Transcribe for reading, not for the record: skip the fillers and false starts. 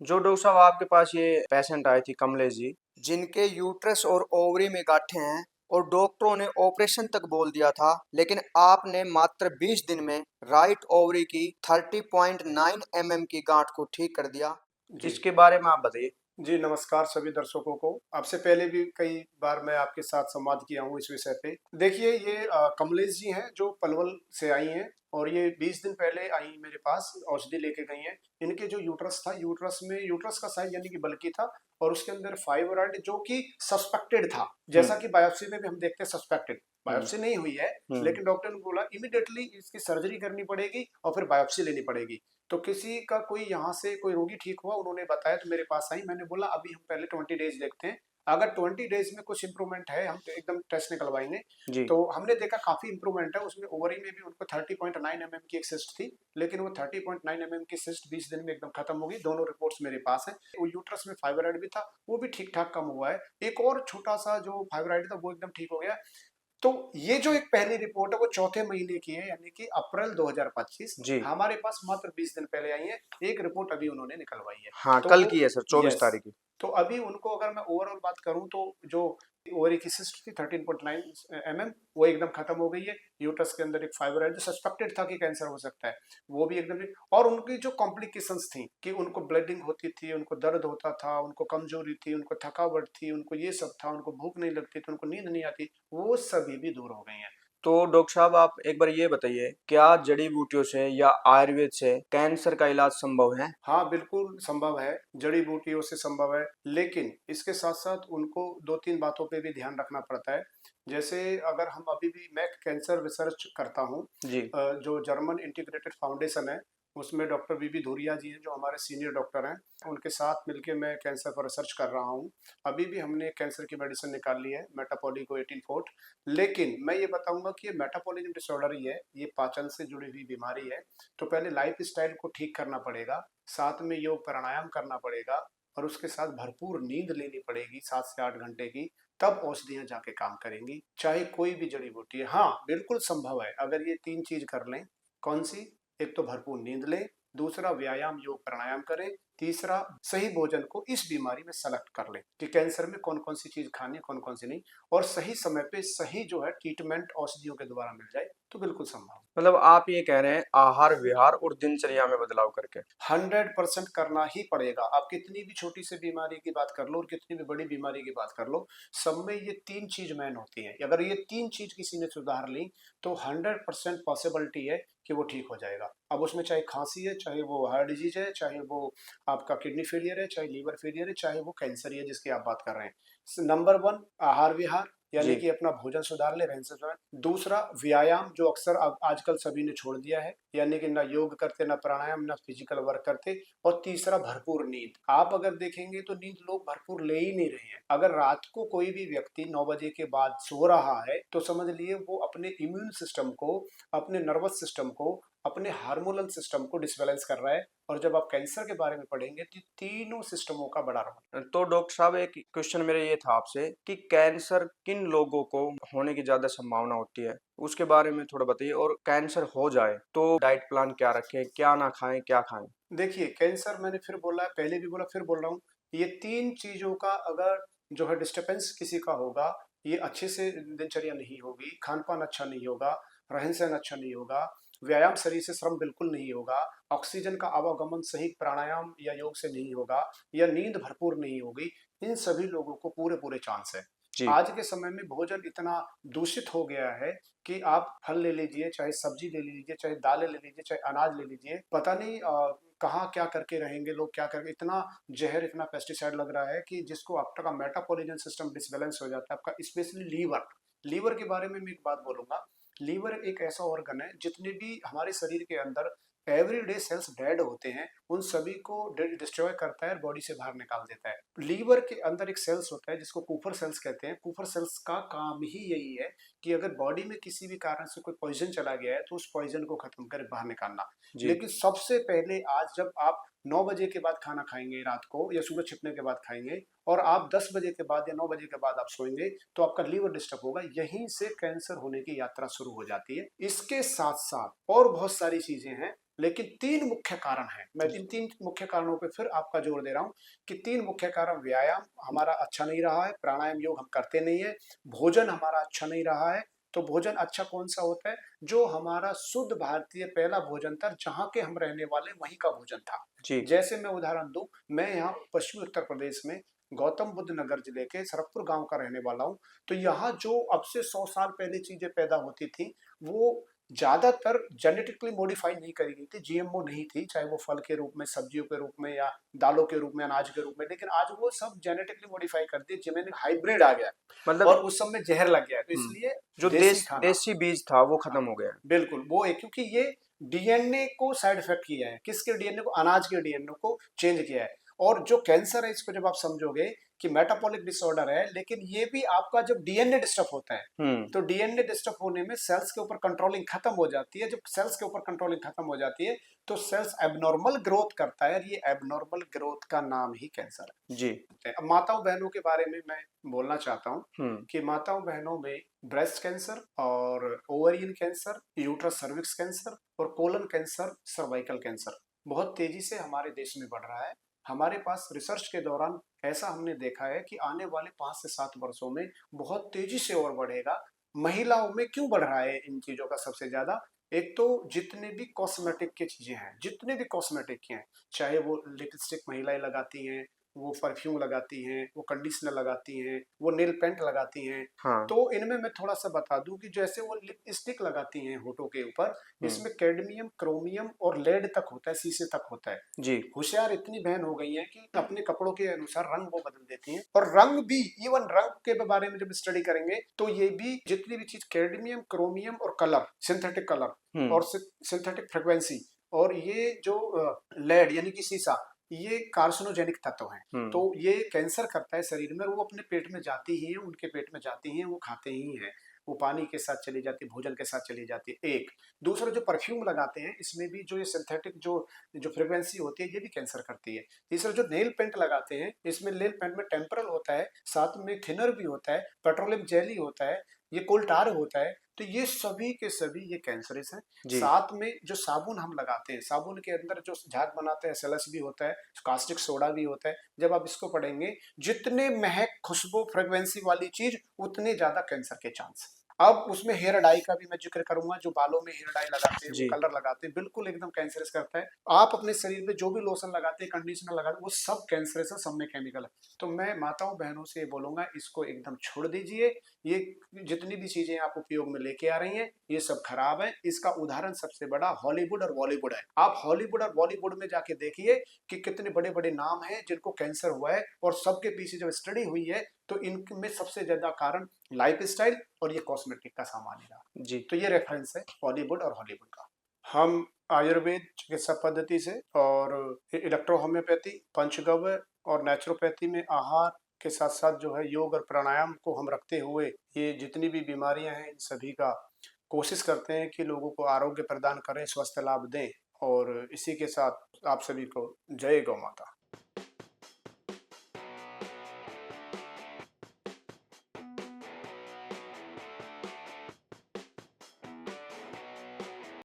जो डॉक्टर साहब आपके पास ये पेशेंट आई थी कमलेश जी, जिनके यूट्रस और ओवरी में गांठें हैं और डॉक्टरों ने ऑपरेशन तक बोल दिया था, लेकिन आपने मात्र 20 दिन में राइट ओवरी की 30.9 mm की गांठ को ठीक कर दिया। जी। इसके बारे में आप बताइए। जी, नमस्कार सभी दर्शकों को। आपसे पहले भी कई बार मैं आपके साथ संवाद किया हूँ इस विषय पे। देखिए ये कमलेश जी हैं जो पलवल से आई हैं और ये 20 दिन पहले आई मेरे पास, औषधि लेके गई हैं। इनके जो यूट्रस था, यूट्रस का साइज़ यानी कि बल्की था और उसके अंदर फाइब्रॉइड जो कि सस्पेक्टेड था। हम्म। जैसा कि बायोप्सी में भी हम देखते हैं सस्पेक्टेड, हम्म। बायोप्सी नहीं हुई है, हम्म। लेकिन डॉक्टर ने बोला इमीडिएटली इसकी सर्जरी करनी पड़ेगी और फिर बायोप्सी लेनी पड़ेगी। तो किसी का कोई यहाँ से कोई रोगी ठीक हुआ, उन्होंने बताया तो मेरे पास आई। मैंने बोला अभी हम पहले 20 डेज देखते हैं, अगर 20 डेज में कुछ इंप्रूवमेंट है हम तो एकदम टेस्ट निकलवाएंगे। जी। तो हमने देखा काफी इंप्रूवमेंट है उसमें। ओवरी में भी उनको 30.9 mm की एक सिस्ट थी, लेकिन वो 30.9 mm की सिस्ट 20 दिन में एकदम खत्म हो गई। दोनों रिपोर्ट्स मेरे पास हैं। वो यूट्रस में फाइब्रॉइड भी था, वो भी ठीक ठाक कम हुआ है। एक और छोटा सा जो फाइब्रॉइड था वो एकदम ठीक हो गया। तो ये जो एक पहली रिपोर्ट है वो चौथे महीने की है, यानी कि अप्रैल 2025। जी। हमारे पास मात्र 20 दिन पहले आई है। एक रिपोर्ट अभी उन्होंने निकलवाई है। हाँ, तो कल वो, की है सर, 24 यस, तारीख की। तो अभी उनको अगर मैं ओवरऑल बात करूं तो जो ओवरी की सिस्ट थी 13.9 mm, वो एकदम खत्म हो गई है। यूट्रस के अंदर एक फाइबर है जो सस्पेक्टेड था कि कैंसर हो सकता है, वो भी एकदम और उनकी जो कॉम्प्लिकेशंस थी कि उनको ब्लीडिंग होती थी, उनको दर्द होता था, उनको कमजोरी थी, उनको थकावट थी, उनको ये सब था, उनको भूख नहीं लगती थी, उनको नींद नहीं आती, वो सभी भी दूर हो गई हैं। तो डॉक्टर साहब आप एक बार ये बताइए, क्या जड़ी बूटियों से या आयुर्वेद से कैंसर का इलाज संभव है? हाँ, बिल्कुल संभव है, जड़ी बूटियों से संभव है, लेकिन इसके साथ साथ उनको दो तीन बातों पे भी ध्यान रखना पड़ता है। जैसे अगर हम अभी भी मैं कैंसर रिसर्च करता हूँ, जी। जो जर्मन इंटीग्रेटेड फाउंडेशन है, उसमें डॉक्टर वीबी धुरिया जी हैं जो हमारे सीनियर डॉक्टर हैं। उनके साथ मिलके मैं कैंसर पर रिसर्च कर रहा हूँ। अभी भी हमने कैंसर की मेडिसिन निकाल ली है, मेटाबॉलिको 18 फोर्ट। लेकिन मैं ये बताऊंगा कि ये मेटाबॉलिज्म डिसऑर्डर ही है, ये पाचन से जुड़ी हुई बीमारी है। तो पहले लाइफ स्टाइल को ठीक करना पड़ेगा, साथ में योग प्राणायाम करना पड़ेगा और उसके साथ भरपूर नींद लेनी पड़ेगी 7 से 8 घंटे की। तब औषधियां जाके काम करेंगी, चाहे कोई भी जड़ी बूटी है। हाँ, बिल्कुल संभव है अगर ये तीन चीज कर लें। कौन सी? एक तो भरपूर नींद लें, दूसरा व्यायाम योग प्राणायाम करें, तीसरा सही भोजन को इस बीमारी में सेलेक्ट कर लें कि कैंसर में कौन कौन सी चीज खानी है, कौन कौन सी नहीं, और सही समय पे सही जो है ट्रीटमेंट औषधियों के द्वारा मिल जाए तो बिल्कुल संभव है। मतलब आप ये कह रहे हैं आहार विहार और दिनचर्या में बदलाव करके? 100% करना ही पड़ेगा। आप कितनी भी छोटी सी बीमारी की बात कर लो और कितनी भी बड़ी बीमारी की बात कर लो, सब में ये तीन चीज मैन होती है। अगर ये तीन चीज किसी ने सुधार ली तो 100% पॉसिबिलिटी है कि वो ठीक हो जाएगा। अब उसमें चाहे खांसी है, चाहे वो हार्ट डिजीज है, चाहे वो आपका किडनी फेलियर है, चाहे लीवर फेलियर है, चाहे वो कैंसर ही है जिसकी आप बात कर रहे हैं। नंबर वन, आहार विहार, यानी जी। कि अपना भोजन सुधार ले, रहन सहन। दूसरा, व्यायाम, जो अक्सर अब आजकल सभी ने छोड़ दिया है, यानी कि ना योग करते, ना प्राणायाम, ना फिजिकल वर्क करते। और तीसरा, भरपूर नींद। आप अगर देखेंगे तो नींद लोग भरपूर ले ही नहीं रहे हैं। अगर रात को कोई भी व्यक्ति 9 बजे के बाद सो रहा है तो समझ लिए वो अपने इम्यून सिस्टम को, अपने नर्वस सिस्टम को, अपने हार्मोनल सिस्टम को डिसबैलेंस कर रहा है। और जब आप कैंसर के बारे में पढ़ेंगे तो तीनों सिस्टमों का बड़ा रोल। तो डॉक्टर साहब एक क्वेश्चन मेरा ये था आपसे कि कैंसर किन लोगों को होने की ज्यादा संभावना होती है, उसके बारे में थोड़ा बताइए। और कैंसर हो जाए तो डाइट प्लान क्या रखें, क्या ना खाएं, क्या खाएं? देखिए, कैंसर मैंने फिर बोला है, पहले भी बोला फिर बोल रहा हूँ, ये तीन चीजों का अगर जो है डिस्टरबेंस किसी का होगा, ये अच्छे से दिनचर्या नहीं होगी, खान पान अच्छा नहीं होगा, रहन सहन अच्छा नहीं होगा, व्यायाम शरीर से श्रम बिल्कुल नहीं होगा, ऑक्सीजन का आवागमन सही प्राणायाम या योग से नहीं होगा, या नींद भरपूर नहीं होगी, इन सभी लोगों को पूरे पूरे चांस है। जी। आज के समय में भोजन इतना दूषित हो गया है कि आप फल ले लीजिए, चाहे सब्जी ले लीजिए, चाहे दालें ले लीजिए, चाहे अनाज ले लीजिए, पता नहीं कहाँ क्या करके रहेंगे लोग, क्या करके इतना जहर, इतना पेस्टिसाइड लग रहा है कि जिसको आपका मेटाबॉलिज्म सिस्टम डिसबैलेंस हो जाता है आपका, स्पेशली लीवर। लीवर के बारे में मैं एक बात बोलूंगा। लीवर एक ऐसा ऑर्गन है, जितने भी हमारे शरीर के अंदर एवरीडे सेल्स डेड होते हैं, उन सभी को डिस्ट्रॉय करता है और बॉडी से बाहर निकाल देता है। लीवर के अंदर एक सेल्स होता है जिसको कूपर सेल्स कहते हैं। कूपर सेल्स का काम ही यही है कि अगर बॉडी में किसी भी कारण से कोई पॉइजन चला गया है तो उस पॉइजन को खत्म कर बाहर निकालना। जी। लेकिन सबसे पहले आज जब आप 9 बजे के बाद खाना खाएंगे रात को, या सुबह छिपने के बाद खाएंगे, और आप 10 बजे के बाद या 9 बजे के बाद आप सोएंगे, तो आपका लीवर डिस्टर्ब होगा। यहीं से कैंसर होने की यात्रा शुरू हो जाती है। इसके साथ साथ और बहुत सारी चीजें हैं, लेकिन तीन मुख्य कारण हैं। मैं इन 3 मुख्य कारणों पे फिर आपका जोर दे रहा हूँ कि 3 मुख्य कारण व्यायाम हमारा अच्छा नहीं रहा है, प्राणायाम योग हम करते नहीं है, भोजन हमारा अच्छा नहीं रहा है। तो भोजन अच्छा कौन-सा होता है? जो हमारा शुद्ध भारतीय पहला भोजन था, जहाँ के हम रहने वाले वहीं का भोजन था। जी। जैसे मैं उदाहरण दूँ, मैं यहाँ पश्चिमी उत्तर प्रदेश में गौतम बुद्ध नगर जिले के सरकपुर गाँव का रहने वाला हूँ। तो यहाँ जो अब से 100 साल पहले चीज़ें पैदा होती थी, वो ज़्यादातर जेनेटिकली मॉडिफाई नहीं करी गई थी, जीएमओ नहीं थी, चाहे वो फल के रूप में, सब्जियों के रूप में या दालों के रूप में, अनाज के रूप में, लेकिन आज वो सब जेनेटिकली मॉडिफाई कर दिए, जिनमें हाइब्रिड आ गया मतलब और उस सब में जहर लग गया। तो हम्म, इसलिए जो देसी खाना, देसी बीज था वो हाँ, खत्म हो गया। बिल्कुल वो है, क्योंकि ये डीएनए को साइड इफेक्ट किया है। किसके डीएनए को? अनाज के डीएनए को चेंज किया है। और जो कैंसर है, इसको जब आप समझोगे कि मेटाबॉलिक डिसऑर्डर है, लेकिन ये भी आपका जब डीएनए डिस्टर्ब होता है, हम्म। तो डीएनए डिस्टर्ब होने में सेल्स के ऊपर कंट्रोलिंग खत्म हो जाती है। जब सेल्स के ऊपर कंट्रोलिंग खत्म हो जाती है, तो सेल्स एबनॉर्मल ग्रोथ करता है, और ये एबनॉर्मल ग्रोथ का नाम ही कैंसर जी। है। अब माताओं बहनों के बारे में मैं बोलना चाहता हूँ हम्म। कि माताओं बहनों में ब्रेस्ट कैंसर और ovarian cancer, uterus cervix cancer और कोलन कैंसर, सर्वाइकल कैंसर बहुत तेजी से हमारे देश में बढ़ रहा है। हमारे पास रिसर्च के दौरान ऐसा हमने देखा है कि आने वाले 5 से 7 वर्षों में बहुत तेजी से और बढ़ेगा। महिलाओं में क्यों बढ़ रहा है इन चीजों का? सबसे ज्यादा एक तो जितने भी कॉस्मेटिक की चीजें हैं, जितने भी कॉस्मेटिक की हैं, चाहे वो लिपस्टिक महिलाएं लगाती हैं, वो परफ्यूम लगाती हैं, वो कंडीशनर लगाती हैं, वो नेल पेंट लगाती हैं, हाँ। तो इनमें मैं थोड़ा सा बता दूं कि जैसे वो लिपस्टिक लगाती हैं होठों के ऊपर, हम्म। इसमें कैडमियम, क्रोमियम और लेड तक होता है, शीशे तक होता है। जी। होशियार इतनी बहन हो गई हैं कि अपने कपड़ों के अनुसार रंग वो बदल देती हैं। और रंग भी, इवन रंग के बारे में जब स्टडी करेंगे तो ये भी जितनी भी चीज कैडमियम, क्रोमियम और कलर, सिंथेटिक कलर हम्म। और सिंथेटिक फ्रिक्वेंसी, और ये जो लेड यानी कि शीशा, ये कार्सिनोजेनिक तत्व हैं। हम्म। तो ये कैंसर करता है शरीर में, और वो अपने पेट में जाती ही है, उनके पेट में जाती हैं, वो खाते ही हैं, वो पानी के साथ चली जाती है, भोजन के साथ चली जाती है। एक दूसरा, जो परफ्यूम लगाते हैं, इसमें भी जो ये सिंथेटिक जो जो फ्रिक्वेंसी होती है, ये भी कैंसर करती है। तीसरा, जो नेल पेंट लगाते हैं, इसमें नेल पेंट में टेम्परल होता है, साथ में थिनर भी होता है, पेट्रोलियम जेली होता है, ये कोल टार होता है। तो ये सभी के सभी ये कैंसरस हैं। जी। साथ में जो साबुन हम लगाते हैं, साबुन के अंदर जो झाग बनाते हैं, एसएलएस भी होता है, कास्टिक सोडा भी होता है। जब आप इसको पढ़ेंगे, जितने महक, खुशबू, फ्रेग्रेंसी वाली चीज, उतने ज्यादा कैंसर के चांस। अब उसमें हेयर डाई का भी मैं जिक्र करूंगा। जो बालों में हेयर डाई लगाते हैं, वो जी। कलर लगाते हैं, बिल्कुल एकदम कैंसरस करता है। आप अपने शरीर पे जो भी लोशन लगाते हैं, कंडीशनर लगाते हैं, वो सब कैंसरस है, सब में केमिकल है। तो मैं माताओं बहनों से ये बोलूंगा, इसको एकदम छोड़ दीजिए। ये जितनी भी चीजें आप उपयोग में लेके आ रही हैं, ये सब खराब है। इसका उदाहरण सबसे बड़ा हॉलीवुड और बॉलीवुड है। आप हॉलीवुड और बॉलीवुड में जाके देखिए कि कितने बड़े बड़े नाम हैं जिनको कैंसर हुआ है, और सबके पीछे जब स्टडी हुई है, तो इनमें सबसे ज्यादा कारण लाइफस्टाइल और ये कॉस्मेटिक का सामान ही रहा। जी। तो ये रेफरेंस है बॉलीवुड और हॉलीवुड का। हम आयुर्वेद चिकित्सा पद्धति से और इलेक्ट्रो होम्योपैथी, पंचगव्य और नेचुरोपैथी में आहार के साथ साथ जो है योग और प्राणायाम को हम रखते हुए, ये जितनी भी बीमारियां हैं, इन सभी का कोशिश करते हैं कि लोगों को आरोग्य प्रदान करें, स्वस्थ लाभ दें। और इसी के साथ आप सभी को जय गौ माता।